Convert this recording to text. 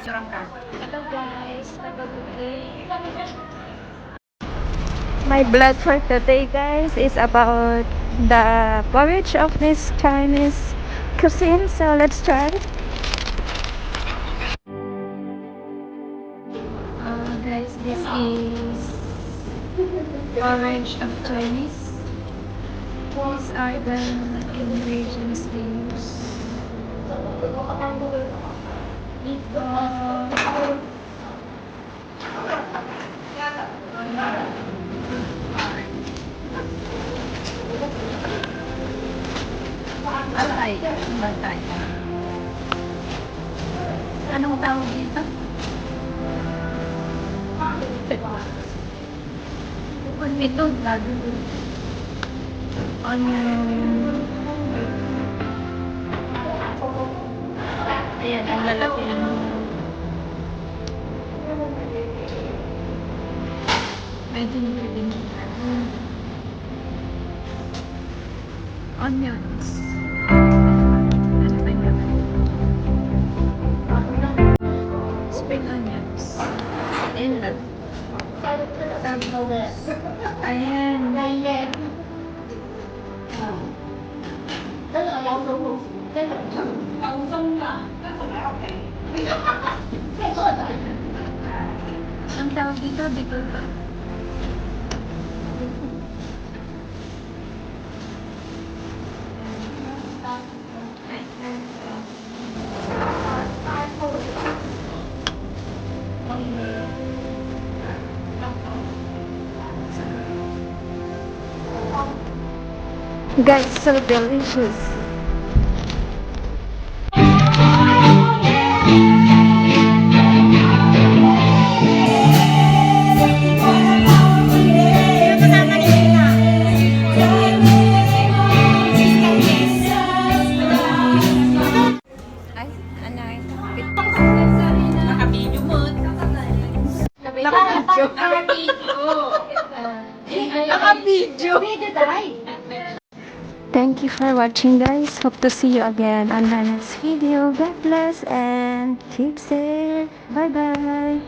Hello guys, have a good day. My vlog for today, guys, is about the porridge of this Chinese cuisine. So let's try. Guys, this is porridge of Chinese. These are the ingredients they use. Alay. Alay. Anong tawag dito? Ito, onion. Ayan, ang lalaki ng pwede din. Onions. Ano pa yun? Spring onions. Ayan. Tapos, ayan. Ang tawag dito, bigol ba? Guys, so delicious. Ay, ano ito? Naka-video mo. Naka-video. Naka-video. Thank you for watching, guys. Hope to see you again on the next video. God bless and keep safe. Bye-bye.